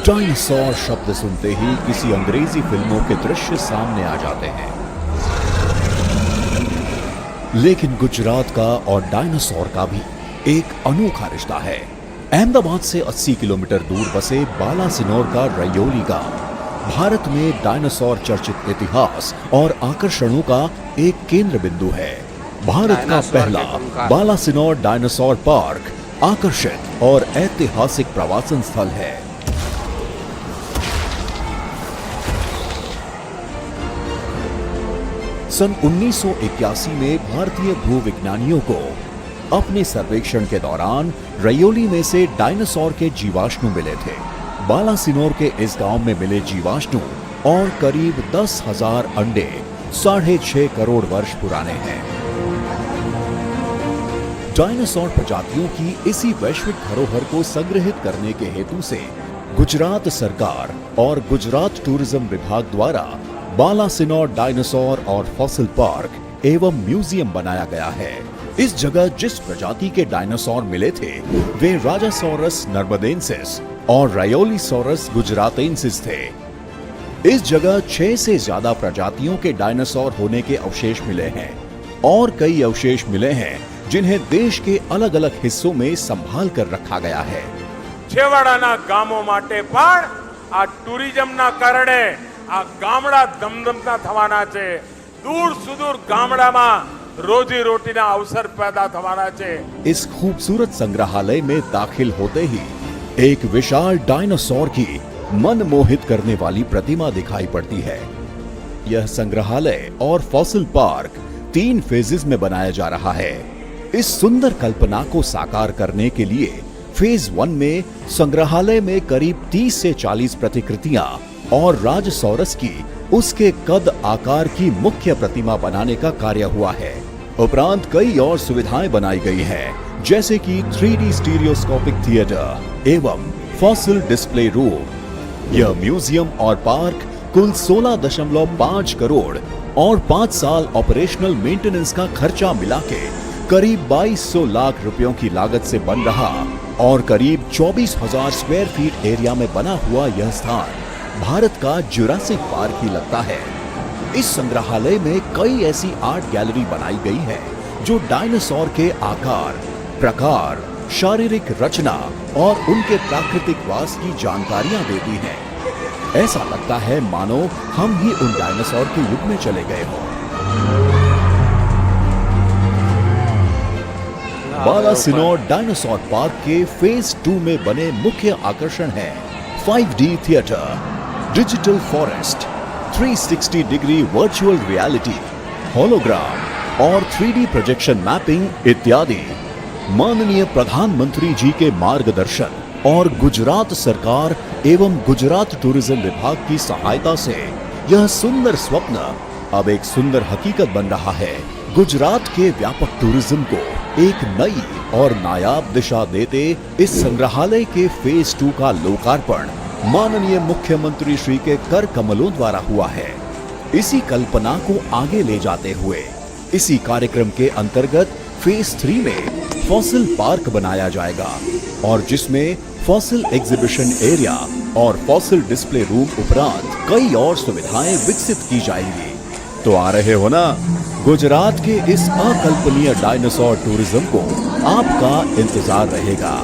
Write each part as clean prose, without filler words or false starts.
Dinosaur शब्द सुनते ही किसी अंग्रेजी फिल्मों के दृश्य सामने आ जाते हैं, लेकिन गुजरात का और डायनासोर का भी एक अनोखा रिश्ता है। अहमदाबाद से 80 किलोमीटर दूर बसे बालासिनोर का रयोली गांव भारत में डायनासोर चर्चित इतिहास और आकर्षणों का एक केंद्र बिंदु है। भारत का पहला बालासिनोर डायनासोर पार्क आकर्षित और ऐतिहासिक प्रवासन स्थल है। सन 1981 में भारतीय भूविज्ञानियों को अपने सर्वेक्षण के दौरान रयोली में से डायनासोर के जीवाश्म मिले थे। बालासिनोर के इस गांव में मिले जीवाश्म और करीब 10,000 अंडे 6.5 करोड़ वर्ष पुराने हैं। डायनासोर प्रजातियों की इसी वैश्विक धरोहर को संग्रहित करने के हेतु से गुजरात सरकार और गुजरात टूरिज्म विभाग द्वारा बालासिनोर डायनासोर और फॉसिल पार्क एवं म्यूजियम बनाया गया है। इस जगह जिस प्रजाति के डायनासोर मिले थे वे राजासोरस नर्मदेंसिस और रायोलीसोरस गुजरातेंसिस थे। इस जगह 6 से ज्यादा प्रजातियों के डायनासोर होने के अवशेष मिले हैं और कई अवशेष मिले हैं जिन्हें देश के अलग अलग हिस्सों में संभाल कर रखा गया है। छेवाड़ाना गामों माटे पण आ टूरिज्मना कारणे आ गामड़ा धमधमता थवाना छे। दूर सुदूर गामडामां रोजी रोटीना अवसर पैदा थवाना छे। इस खूबसूरत संग्रहालय में दाखिल होते ही एक विशाल डायनासोर की मन मोहित करने वाली प्रतिमा दिखाई पड़ती है। यह संग्रहालय और फॉसिल पार्क 3 फेजेस में बनाया जा रहा है। इस सुंदर कल्पना को साकार करने के लिए फेज 1 में संग्रहालय में करीब 30 से 40 प्रतिकृतियां और राजसौरस की उसके कद आकार की मुख्य प्रतिमा बनाने का कार्य हुआ है। उपरांत कई और सुविधाएं बनाई गई हैं, जैसे कि 3D स्टीरियोस्कोपिक थिएटर एवं फॉसिल डिस्प्ले रूम। यह म्यूजियम और पार्क कुल 16.5 करोड़ और 5 साल ऑपरेशनल मेंटेनेंस का खर्चा मिला के करीब 2200 लाख रुपयों की लागत से बन रहा और करीब 24,000 स्क्वायर फीट एरिया में बना हुआ यह स्थान भारत का जुरासिक पार्क ही लगता है। इस संग्रहालय में कई ऐसी आर्ट गैलरी बनाई गई है जो डायनासोर के आकार, प्रकार, शारीरिक रचना और उनके प्राकृतिक वास की जानकारियां देती हैं। ऐसा लगता है मानो हम ही उन डायनासोर के युग में चले गए हों। बालासिनोर डायनासोर पार्क के फेज 2 में बने मुख्य आकर्षण है 5D theatre, digital forest, 360 degree virtual reality, hologram और 3D प्रोजेक्शन मैपिंग इत्यादि। माननीय प्रधानमंत्री जी के मार्गदर्शन और गुजरात सरकार एवं गुजरात टूरिज्म विभाग की सहायता से यह सुंदर स्वप्न अब एक सुंदर हकीकत बन रहा है। गुजरात के व्यापक टूरिज्म को एक नई और नायाब दिशा देते इस संग्रहालय के फेज 2 का लोकार्पण माननीय मुख्यमंत्री श्री के कर कमलों द्वारा हुआ है। इसी कल्पना को आगे ले जाते हुए इसी कार्यक्रम के अंतर्गत फेज 3 में फॉसिल पार्क बनाया जाएगा और जिसमें फॉसिल एग्जीबिशन एरिया और फॉसिल डिस्प्ले रूम उपरांत कई और सुविधाएं विकसित की जाएंगी। तो आ रहे हो ना? गुजरात के इस अकल्पनीय डायनासोर टूरिज्म को आपका इंतजार रहेगा।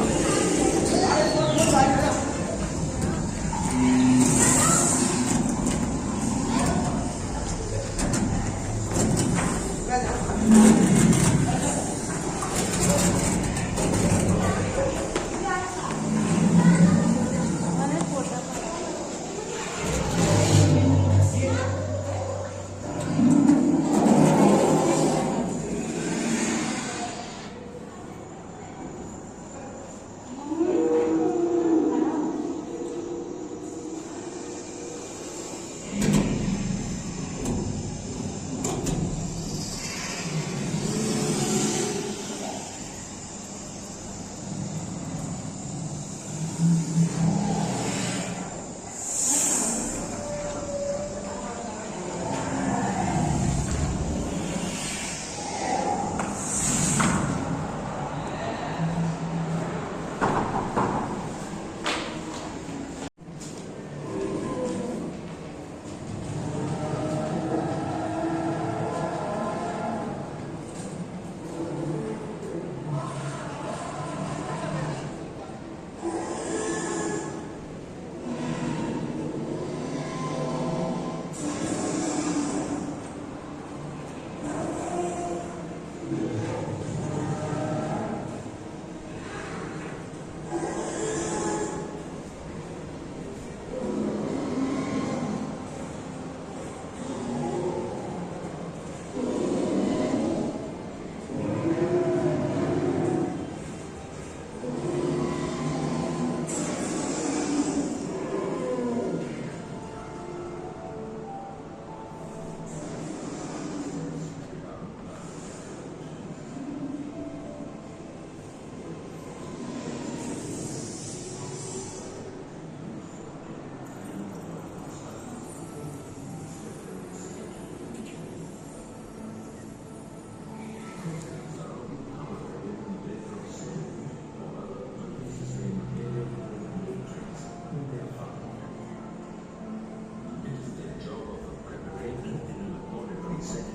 છે